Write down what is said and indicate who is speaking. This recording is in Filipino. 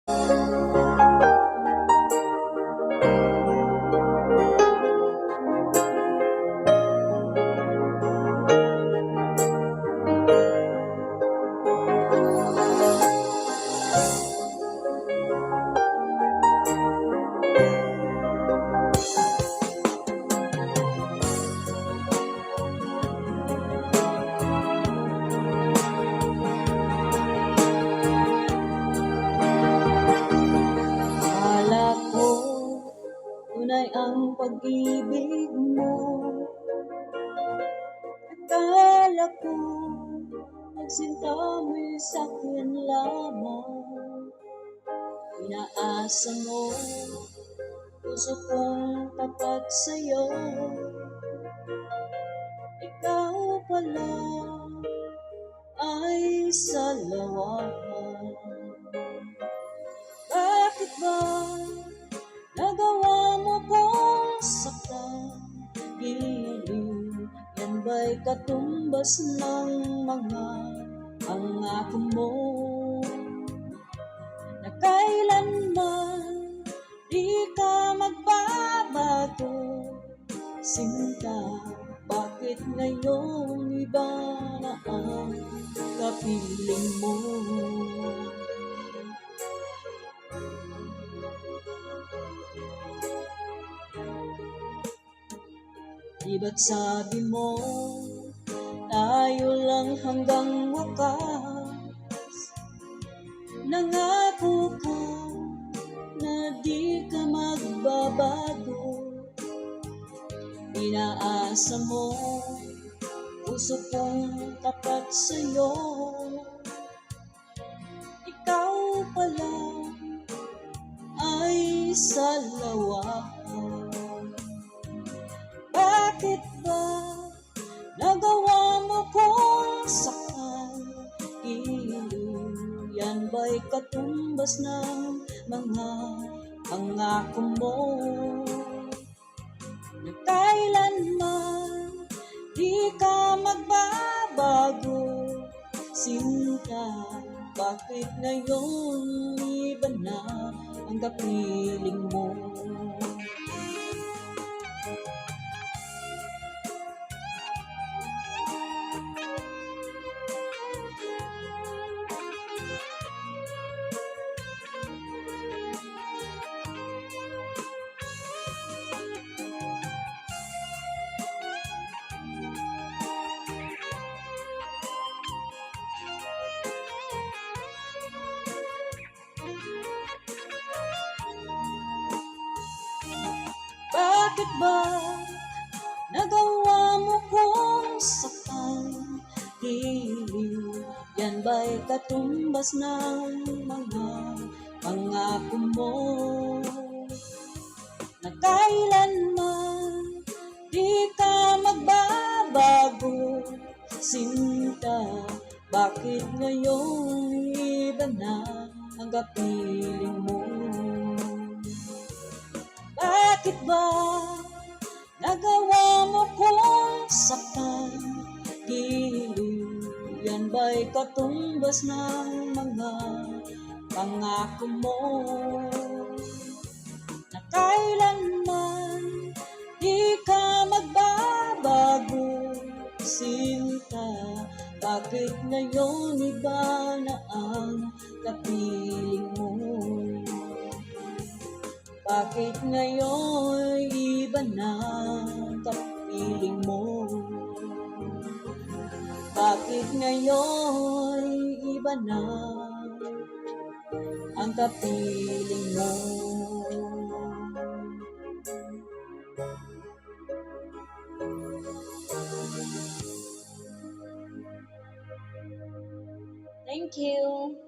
Speaker 1: Akala ko tunay ang pag-ibig mo. Akala ko nagsinta mo'y sa'kin lamang. Inaasa mo puso kong tapat sa'yo. Ikaw pala ay salawahan. Bakit ba nagawa mo kong saktan? Giliw, yan ba'y katumbas ng mga pangako mo? Na kailanman di ka magbabago, sinta. Bakit ngayon iba na ang kapiling mo? Di ba't sabi mo, tayo lang hanggang wakas? Nangako ka na di ka magbabago. Inaasa mo, puso kong tapat sa'yo. Ikaw pala ay salawahan. Bakit ba nagawa mo kong sakal? Giliw, yan ba'y katumbas ng mga pangako mo? Na kailanman di ka magbabago, sinta. Bakit ngayon iba na ang kapiling mo? Bakit ba nagawa mo kong sakal? Giliw, yan ba'y katumbas ng mga pangako mo? Na kailanman di ka magbabago, sinta. Bakit ngayon iba na ang kapiling mo? Bakit ba nagawa mo kong saktan? Giliw, yan ba'y katumbas ng mga pangako mo? Na kailanman di ka magbabago, sinta. Bakit ngayon iba na ang kapiling mo? Bakit ngayon iba na ang kapiling mo? Bakit ngayon iba na ang kapiling mo? Thank you.